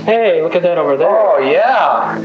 Hey, look at that over there. Oh, yeah.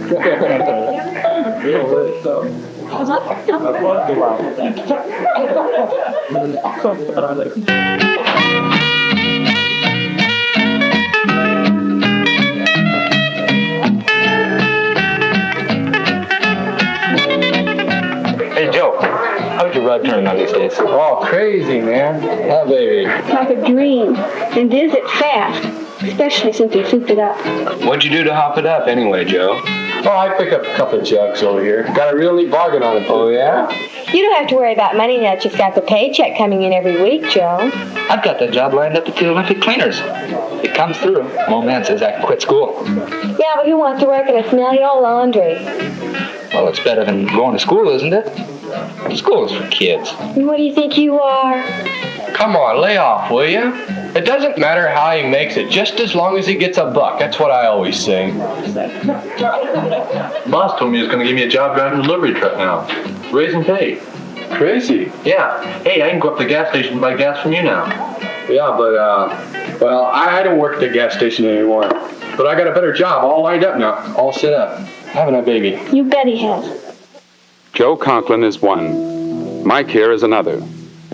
Hey, Joe, how's your rod turning on these days? Oh, crazy, man. Yeah, baby. It's like a dream, and is it fast, especially since we souped it up. What'd you do to hop it up anyway, Joe? Oh, I picked up a couple of jugs over here. Got a real neat bargain on it. Oh, yeah? You don't have to worry about money now that you've got the paycheck coming in every week, Joe. I've got that job lined up at the Olympic Cleaners. It comes through. My old man says I can quit school. Yeah, but who wants to work in a smelly old laundry? Well, it's better than going to school, isn't it? School is for kids. And what do you think you are? Come on, lay off, will you? It doesn't matter how he makes it, just as long as he gets a buck. That's what I always say. Boss told me he was going to give me a job driving a delivery truck now. Raising pay. Crazy. Yeah. Hey, I can go up to the gas station and buy gas from you now. Yeah, but, well, I don't work at the gas station anymore. But I got a better job all lined up now, all set up. Having a baby. You bet he has. Joe Conklin is one. Mike here is another.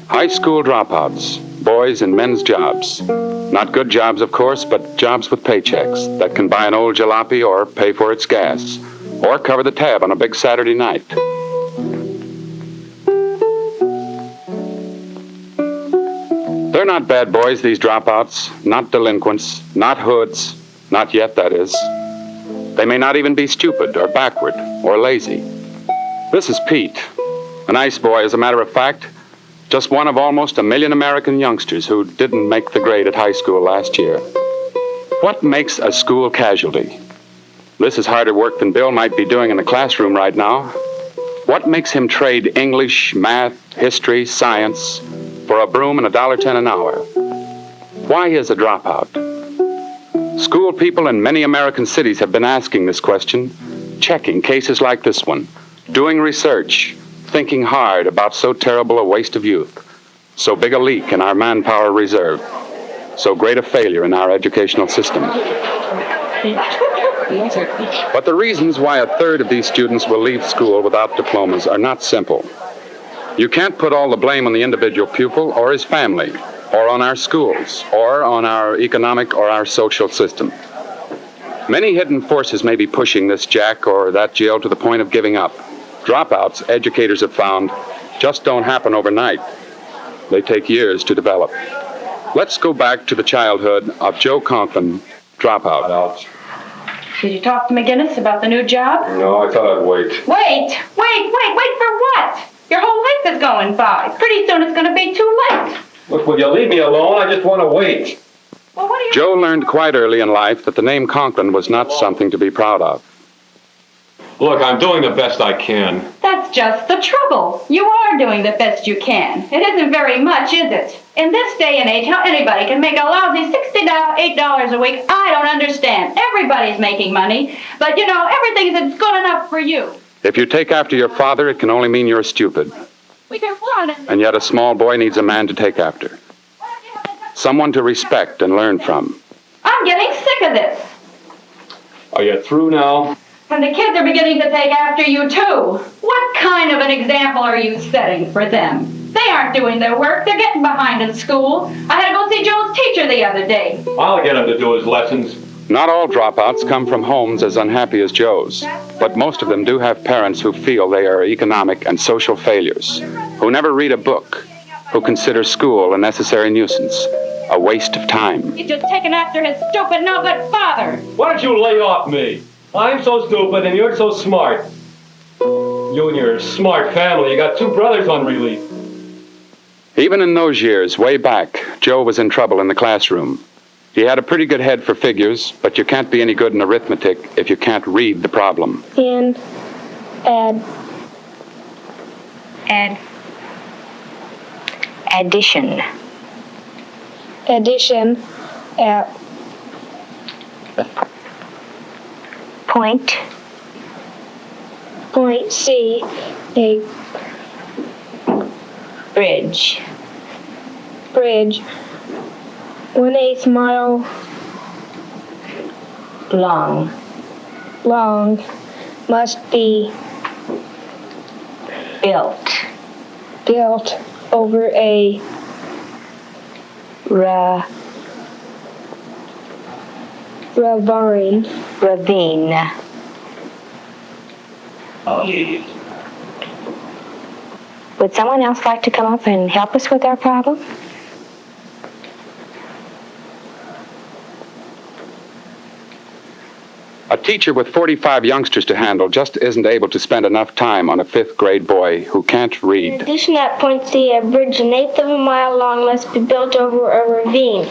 High school dropouts, boys in men's jobs. Not good jobs, of course, but jobs with paychecks that can buy an old jalopy or pay for its gas, or cover the tab on a big Saturday night. They're not bad boys, these dropouts, not delinquents, not hoods, not yet, that is. They may not even be stupid or backward or lazy. This is Pete, a nice boy, as a matter of fact, just one of almost 1 million American youngsters who didn't make the grade at high school last year. What makes a school casualty? This is harder work than Bill might be doing in the classroom right now. What makes him trade English, math, history, science for a broom and $1.10 an hour? Why is a dropout? School people in many American cities have been asking this question, checking cases like this one, doing research, thinking hard about so terrible a waste of youth, so big a leak in our manpower reserve, so great a failure in our educational system. But the reasons why 1/3 of these students will leave school without diplomas are not simple. You can't put all the blame on the individual pupil or his family, or on our schools, or on our economic or our social system. Many hidden forces may be pushing this Jack or that Jill to the point of giving up. Dropouts, educators have found, just don't happen overnight. They take years to develop. Let's go back to the childhood of Joe Conklin, dropout. Did you talk to McGinnis about the new job? No, I thought I'd wait. Wait for what? Your whole life is going by. Pretty soon it's going to be too late. Look, will you leave me alone? I just want to wait. Well, what do you... Joe learned quite early in life that the name Conklin was not something to be proud of. Look, I'm doing the best I can. That's just the trouble. You are doing the best you can. It isn't very much, is it? In this day and age, how anybody can make a lousy $68 a week, I don't understand. Everybody's making money, but you know, everything isn't good enough for you. If you take after your father, it can only mean you're stupid. We can run And yet a small boy needs a man to take after. Someone to respect and learn from. I'm getting sick of this. Are you through now? And the kids are beginning to take after you, too. What kind of an example are you setting for them? They aren't doing their work. They're getting behind in school. I had to go see Joe's teacher the other day. I'll get him to do his lessons. Not all dropouts come from homes as unhappy as Joe's, but most of them do have parents who feel they are economic and social failures, who never read a book, who consider school a necessary nuisance, a waste of time. He's just taking after his stupid, no-good father. Why don't you lay off me? I'm so stupid and you're so smart. You and your smart family, you got 2 brothers on relief. Even in those years, way back, Joe was in trouble in the classroom. He had a pretty good head for figures, but you can't be any good in arithmetic if you can't read the problem. Addition. Point C, a bridge. 1/8 mile Long. long must be Built. built over a ravine. Ravine. Would someone else like to come up and help us with our problem? A teacher with 45 youngsters to handle just isn't able to spend enough time on a 5th grade boy who can't In read. addition, at point C, a bridge 1/8 of a mile long must be built over a ravine.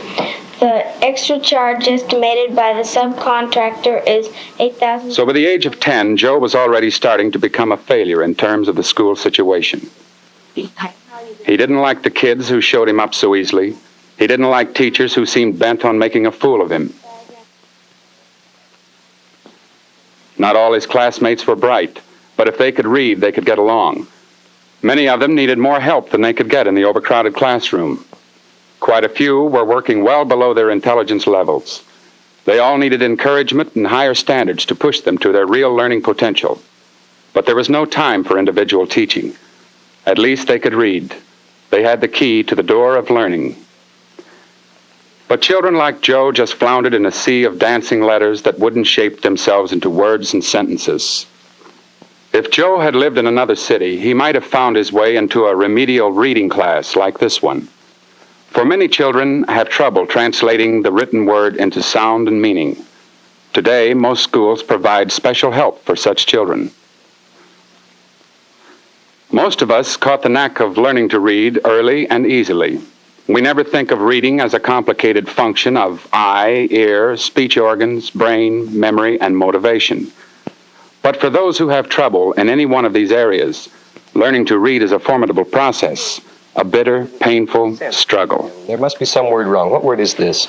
The extra charge estimated by the subcontractor is $8,000. So by the age of 10, Joe was already starting to become a failure in terms of the school situation. He didn't like the kids who showed him up so easily. He didn't like teachers who seemed bent on making a fool of him. Not all his classmates were bright, but if they could read, they could get along. Many of them needed more help than they could get in the overcrowded classroom. Quite a few were working well below their intelligence levels. They all needed encouragement and higher standards to push them to their real learning potential. But there was no time for individual teaching. At least they could read. They had the key to the door of learning. But children like Joe just floundered in a sea of dancing letters that wouldn't shape themselves into words and sentences. If Joe had lived in another city, he might have found his way into a remedial reading class like this one. For many children have trouble translating the written word into sound and meaning. Today, most schools provide special help for such children. Most of us caught the knack of learning to read early and easily. We never think of reading as a complicated function of eye, ear, speech organs, brain, memory, and motivation. But for those who have trouble in any one of these areas, learning to read is a formidable process, a bitter, painful struggle. There must be some word wrong. What word is this?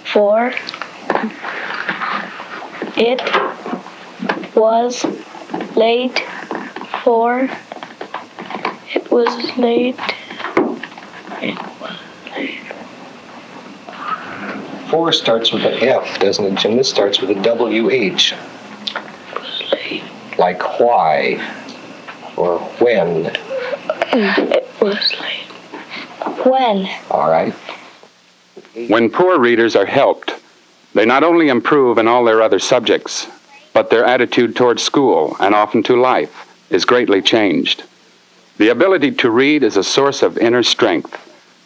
4. It was late. 4. It was late. 4 starts with an F, doesn't it, Jim? This starts with a WH. Like why or when. It was late. When? All right. When poor readers are helped, they not only improve in all their other subjects, but their attitude toward school and often to life is greatly changed. The ability to read is a source of inner strength,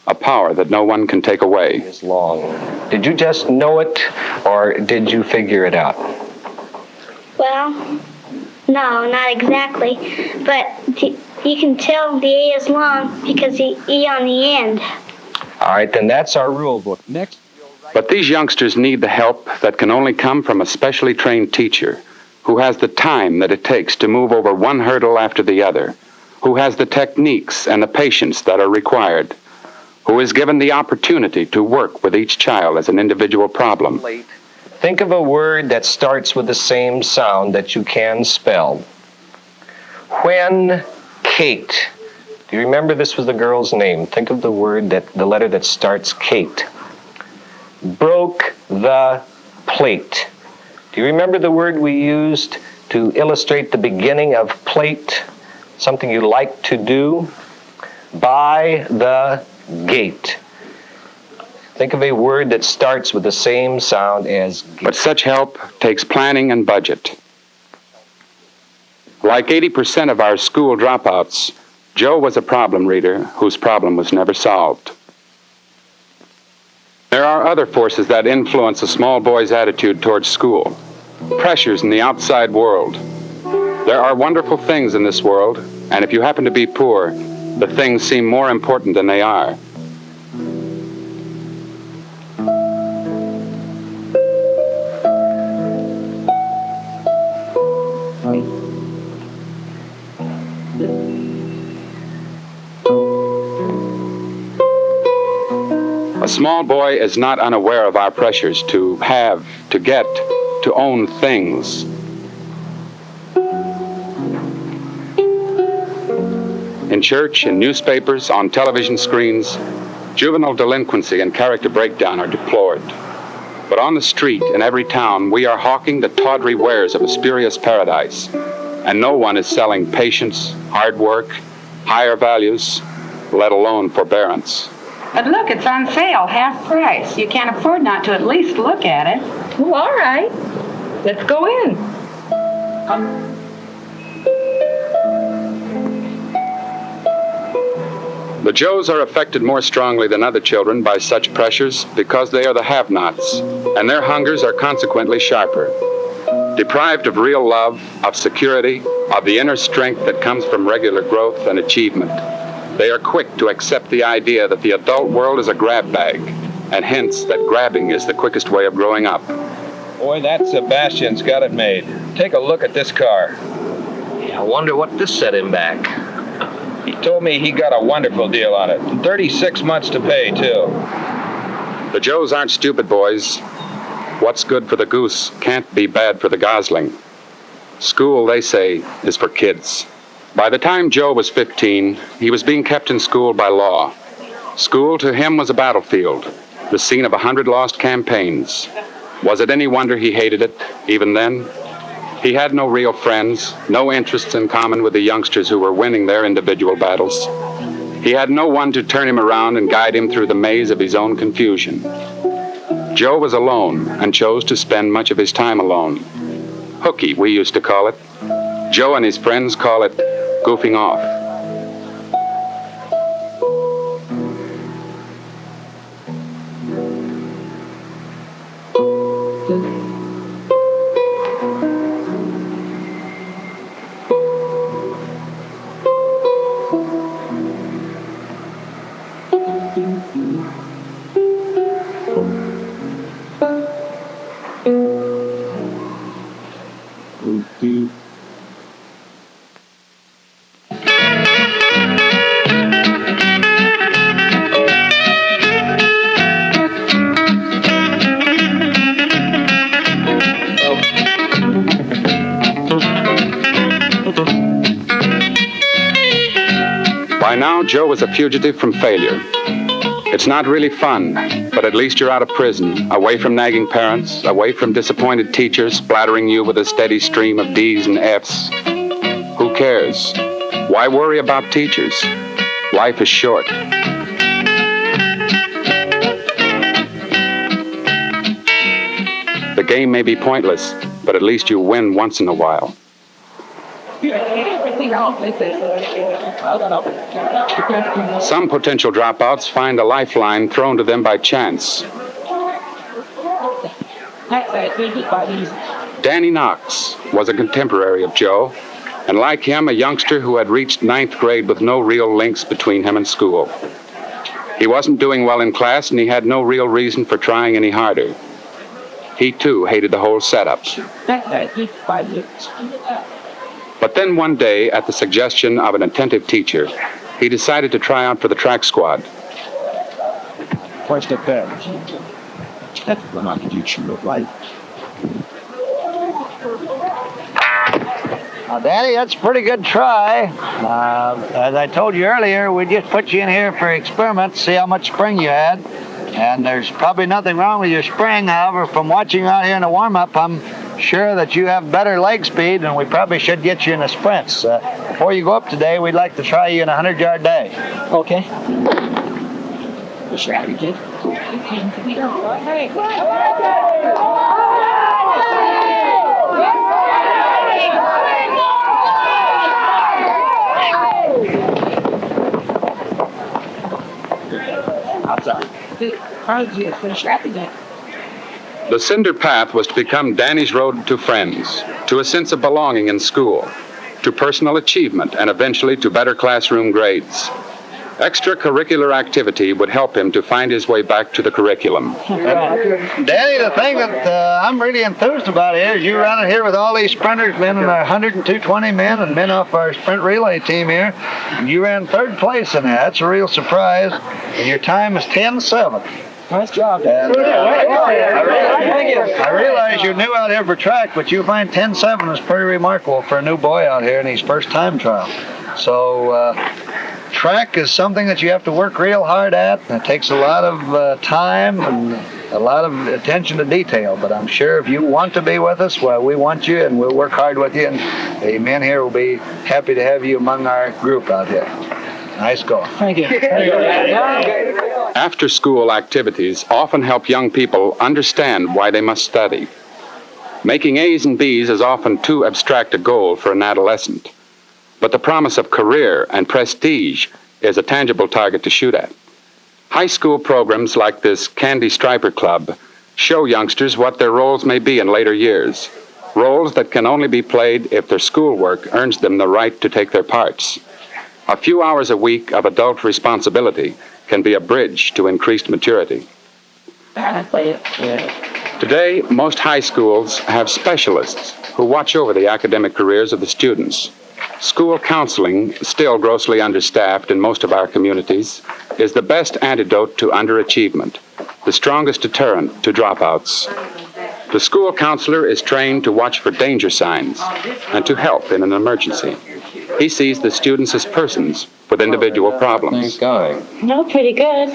a power that no one can take away. It's long. Did you just know it, or did you figure it out? Well, no, not exactly. But you can tell the A is long because the E on the end. All right, then that's our rule book. Next. But these youngsters need the help that can only come from a specially trained teacher who has the time that it takes to move over one hurdle after the other, who has the techniques and the patience that are required, who is given the opportunity to work with each child as an individual problem. Think of a word that starts with the same sound that you can spell. When Kate. Do you remember this was the girl's name? Think of the letter that starts Kate. Broke the plate. Do you remember the word we used to illustrate the beginning of plate? Something you like to do? By the gate. Think of a word that starts with the same sound as gate. But such help takes planning and budget. Like 80% of our school dropouts, Joe was a problem reader whose problem was never solved. There are other forces that influence a small boy's attitude towards school. Pressures in the outside world. There are wonderful things in this world, and if you happen to be poor, the things seem more important than they are. A small boy is not unaware of our pressures to have, to get, to own things. In church, in newspapers, on television screens, Juvenile delinquency and character breakdown are deplored. But on the street, in every town, we are hawking the tawdry wares of a spurious paradise, and no one is selling patience, hard work, higher values, let alone forbearance. But look, it's on sale, half price. You can't afford not to at least look at it. Well, all right. Let's go in. The Joes are affected more strongly than other children by such pressures because they are the have-nots, and their hungers are consequently sharper. Deprived of real love, of security, of the inner strength that comes from regular growth and achievement, they are quick to accept the idea that the adult world is a grab bag, and hence that grabbing is the quickest way of growing up. Boy, that Sebastian's got it made. Take a look at this car. I wonder what this set him back. He told me he got a wonderful deal on it. 36 months to pay, too. The Joes aren't stupid, boys. What's good for the goose can't be bad for the gosling. School, they say, is for kids. By the time Joe was 15, he was being kept in school by law. School to him was a battlefield, the scene of 100 lost campaigns. Was it any wonder he hated it, even then? He had no real friends, no interests in common with the youngsters who were winning their individual battles. He had no one to turn him around and guide him through the maze of his own confusion. Joe was alone and chose to spend much of his time alone. Hooky, we used to call it. Joe and his friends call it goofing off. By now, Joe was a fugitive from failure. It's not really fun, but at least you're out of prison, away from nagging parents, away from disappointed teachers splattering you with a steady stream of D's and F's. Who cares? Why worry about teachers? Life is short. The game may be pointless, but at least you win once in a while. Some potential dropouts find a lifeline thrown to them by chance. Danny Knox was a contemporary of Joe, and like him, a youngster who had reached 9th grade with no real links between him and school. He wasn't doing well in class, and he had no real reason for trying any harder. He, too, hated the whole setup. But then one day, at the suggestion of an attentive teacher, he decided to try out for the track squad. Where's the pen? That's what I could you look like. Now, Daddy, that's a pretty good try. As I told you earlier, we just put you in here for experiments, see how much spring you had. And there's probably nothing wrong with your spring. However, from watching you out here in the warm-up, I'm sure that you have better leg speed, and we probably should get you in the sprints. Before you go up today, we'd like to try you in a 100-yard day. Okay. What's that, kid? I'm sorry. The cinder path was to become Danny's road to friends, to a sense of belonging in school, to personal achievement, and eventually to better classroom grades. Extracurricular activity would help him to find his way back to the curriculum. Danny, the thing that I'm really enthused about is you running here with all these sprinters, men in our 100 and 220 men, and men off our sprint relay team here. You ran 3rd place in that. That's a real surprise. And your time is 10:07. Nice job. And, I realize you're new out here for track, but you find 10:07 is pretty remarkable for a new boy out here in his first time trial. So track is something that you have to work real hard at. It takes a lot of time and a lot of attention to detail. But I'm sure if you want to be with us, well, we want you, and we'll work hard with you. And the men here will be happy to have you among our group out here. Nice going. Thank you. After-school activities often help young people understand why they must study. Making A's and B's is often too abstract a goal for an adolescent, but the promise of career and prestige is a tangible target to shoot at. High school programs like this Candy Striper Club show youngsters what their roles may be in later years, roles that can only be played if their schoolwork earns them the right to take their parts. A few hours a week of adult responsibility can be a bridge to increased maturity. Today, most high schools have specialists who watch over the academic careers of the students. School counseling, still grossly understaffed in most of our communities, is the best antidote to underachievement, the strongest deterrent to dropouts. The school counselor is trained to watch for danger signs and to help in an emergency. He sees the students as persons with individual problems. Things going? No, pretty good.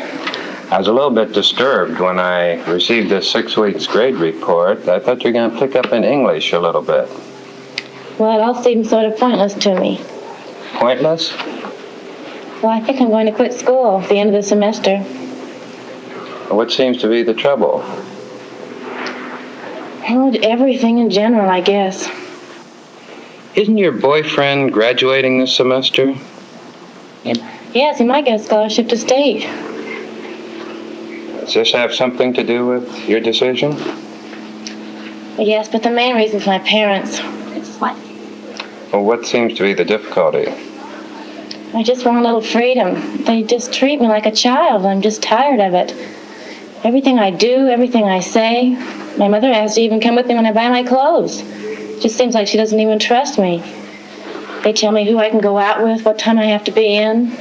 I was a little bit disturbed when I received this 6 weeks grade report. I thought you were going to pick up in English a little bit. Well, it all seems sort of pointless to me. Pointless? Well, I think I'm going to quit school at the end of the semester. What seems to be the trouble? Oh, everything in general, I guess. Isn't your boyfriend graduating this semester? Yes, he might get a scholarship to state. Does this have something to do with your decision? Yes, but the main reason is my parents. Well, what seems to be the difficulty? I just want a little freedom. They just treat me like a child. I'm just tired of it. Everything I do, everything I say. My mother has to even come with me when I buy my clothes. It just seems like she doesn't even trust me. They tell me who I can go out with, what time I have to be in.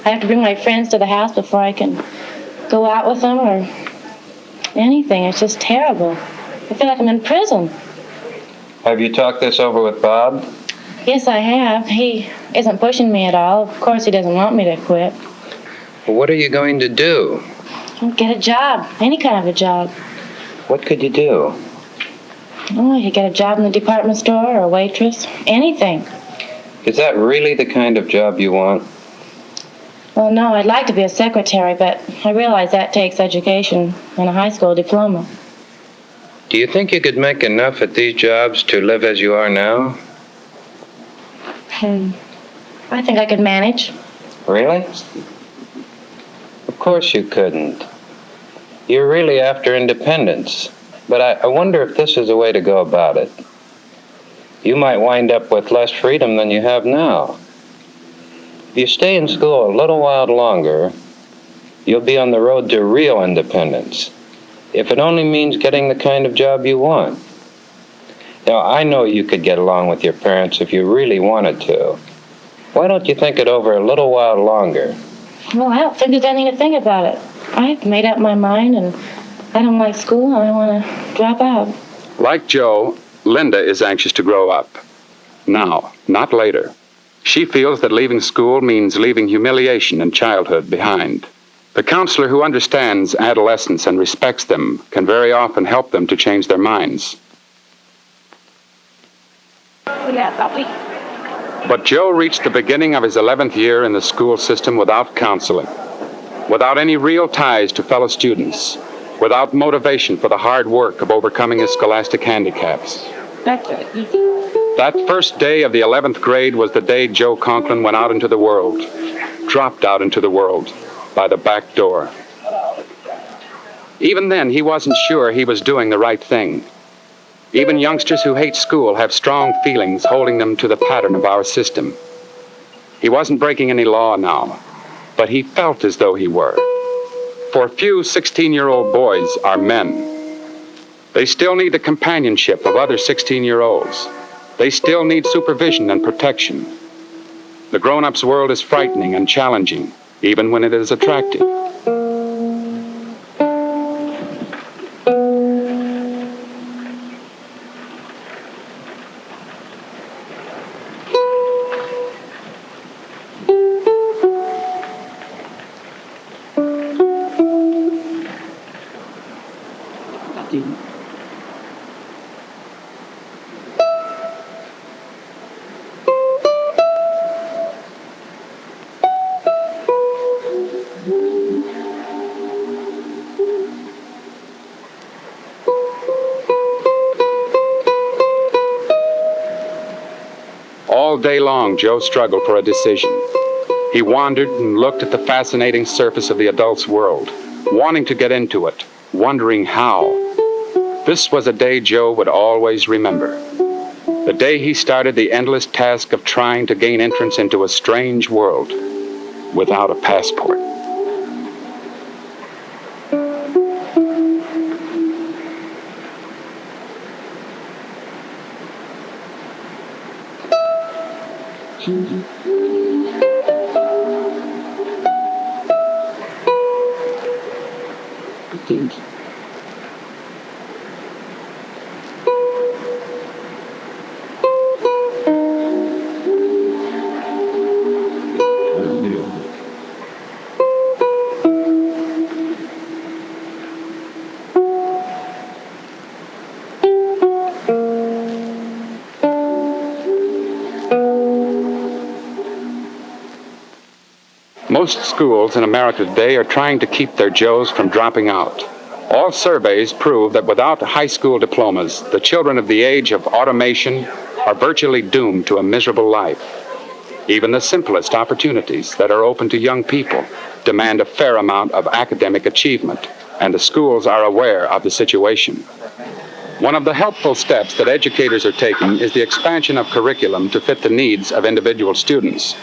I have to bring my friends to the house before I can go out with them or anything. It's just terrible. I feel like I'm in prison. Have you talked this over with Bob? Yes, I have. He isn't pushing me at all. Of course, he doesn't want me to quit. Well, what are you going to do? Get a job. Any kind of a job. What could you do? Oh, I could get a job in the department store or a waitress. Anything. Is that really the kind of job you want? Well, no, I'd like to be a secretary, but I realize that takes education and a high school diploma. Do you think you could make enough at these jobs to live as you are now? I think I could manage. Really? Of course you couldn't. You're really after independence. But I wonder if this is the way to go about it. You might wind up with less freedom than you have now. If you stay in school a little while longer, you'll be on the road to real independence. If it only means getting the kind of job you want. Now, I know you could get along with your parents if you really wanted to. Why don't you think it over a little while longer? Well, I don't think there's anything to think about it. I've made up my mind, and I don't like school, and I want to drop out. Like Joe, Linda is anxious to grow up. Now, not later. She feels that leaving school means leaving humiliation and childhood behind. The counselor who understands adolescents and respects them can very often help them to change their minds. But Joe reached the beginning of his 11th year in the school system without counseling, without any real ties to fellow students, without motivation for the hard work of overcoming his scholastic handicaps. That first day of the 11th grade was the day Joe Conklin went out into the world, dropped out into the world by the back door. Even then, he wasn't sure he was doing the right thing. Even youngsters who hate school have strong feelings holding them to the pattern of our system. He wasn't breaking any law now, but he felt as though he were. For few 16-year-old boys are men. They still need the companionship of other 16-year-olds. They still need supervision and protection. The grown-ups' world is frightening and challenging, even when it is attractive. All day long, Joe struggled for a decision. He wandered and looked at the fascinating surface of the adult's world, wanting to get into it, wondering how. This was a day Joe would always remember. The day he started the endless task of trying to gain entrance into a strange world without a passport. Most schools in America today are trying to keep their Joes from dropping out. All surveys prove that without high school diplomas, the children of the age of automation are virtually doomed to a miserable life. Even the simplest opportunities that are open to young people demand a fair amount of academic achievement, and the schools are aware of the situation. One of the helpful steps that educators are taking is the expansion of curriculum to fit the needs of individual students.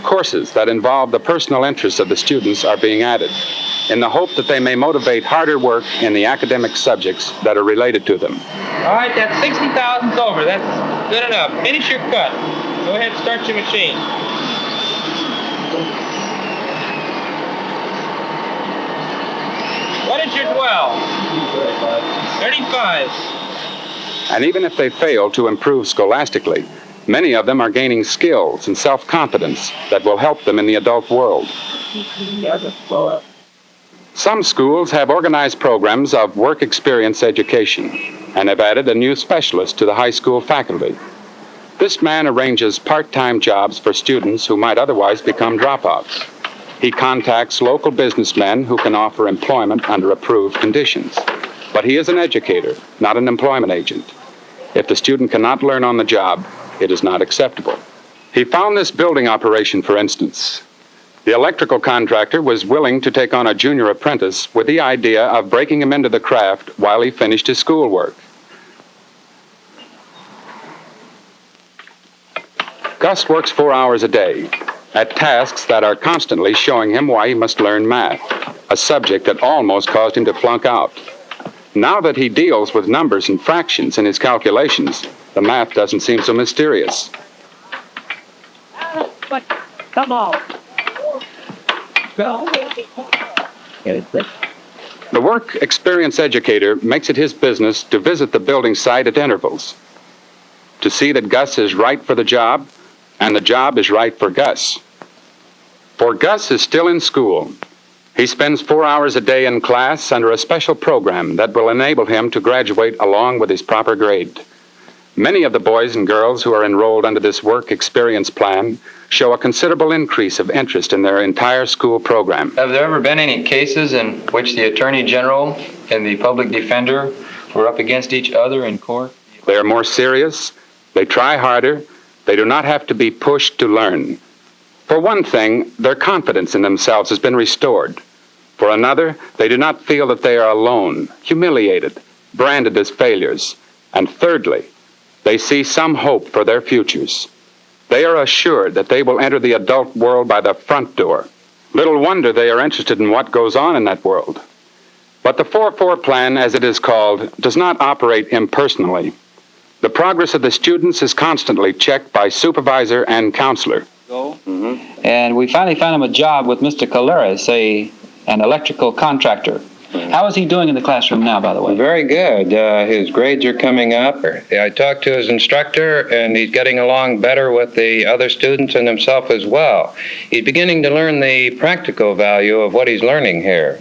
Courses that involve the personal interests of the students are being added, in the hope that they may motivate harder work in the academic subjects that are related to them. All right, that's 60,000 over. That's good enough. Finish your cut. Go ahead and start your machine. What is your dwell? 35. And even if they fail to improve scholastically, many of them are gaining skills and self-confidence that will help them in the adult world. Some schools have organized programs of work experience education and have added a new specialist to the high school faculty. This man arranges part-time jobs for students who might otherwise become dropouts. He contacts local businessmen who can offer employment under approved conditions. But he is an educator, not an employment agent. If the student cannot learn on the job, it is not acceptable. He found this building operation, for instance. The electrical contractor was willing to take on a junior apprentice with the idea of breaking him into the craft while he finished his schoolwork. Gus works 4 hours a day at tasks that are constantly showing him why he must learn math, a subject that almost caused him to flunk out. Now that he deals with numbers and fractions in his calculations, the math doesn't seem so mysterious. But come on. The work experience educator makes it his business to visit the building site at intervals, to see that Gus is right for the job and the job is right for Gus. For Gus is still in school. He spends 4 hours a day in class under a special program that will enable him to graduate along with his proper grade. Many of the boys and girls who are enrolled under this work experience plan show a considerable increase of interest in their entire school program. Have there ever been any cases in which the Attorney General and the Public Defender were up against each other in court? They are more serious, they try harder, they do not have to be pushed to learn. For one thing, their confidence in themselves has been restored. For another, they do not feel that they are alone, humiliated, branded as failures. And thirdly, they see some hope for their futures. They are assured that they will enter the adult world by the front door. Little wonder they are interested in what goes on in that world. But the 4-4 plan, as it is called, does not operate impersonally. The progress of the students is constantly checked by supervisor and counselor. And we finally found him a job with Mr. Caleras, an electrical contractor. How is he doing in the classroom now, by the way? Very good. His grades are coming up. I talked to his instructor, and he's getting along better with the other students and himself as well. He's beginning to learn the practical value of what he's learning here.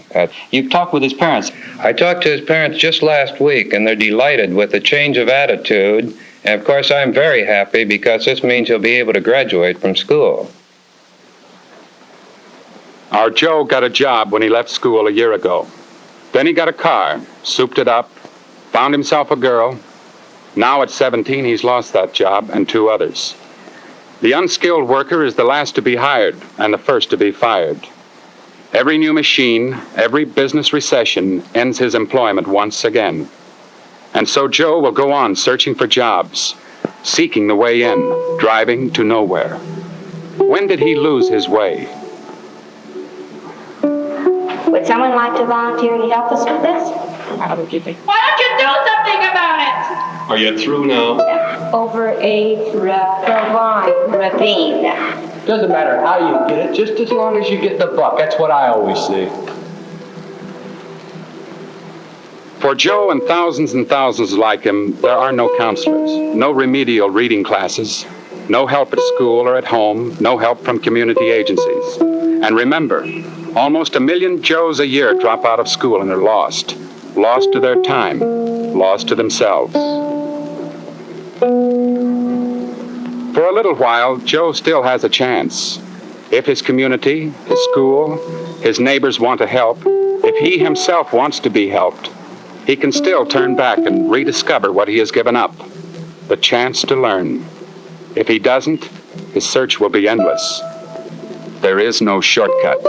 You've talked with his parents? I talked to his parents just last week, and they're delighted with the change of attitude. And, of course, I'm very happy because this means he'll be able to graduate from school. Our Joe got a job when he left school a year ago. Then he got a car, souped it up, found himself a girl. Now at 17, he's lost that job and 2 others. The unskilled worker is the last to be hired and the first to be fired. Every new machine, every business recession ends his employment once again. And so Joe will go on searching for jobs, seeking the way in, driving to nowhere. When did he lose his way? Would someone like to volunteer to help us with this? Why don't you do something about it? Are you through now? Over a ravine. Doesn't matter how you get it, just as long as you get the buck. That's what I always say. For Joe and thousands like him, there are no counselors, no remedial reading classes, no help at school or at home, no help from community agencies. And remember, almost 1 million Joes a year drop out of school and are lost. Lost to their time, lost to themselves. For a little while, Joe still has a chance. If his community, his school, his neighbors want to help, if he himself wants to be helped, he can still turn back and rediscover what he has given up, the chance to learn. If he doesn't, his search will be endless. There is no shortcut.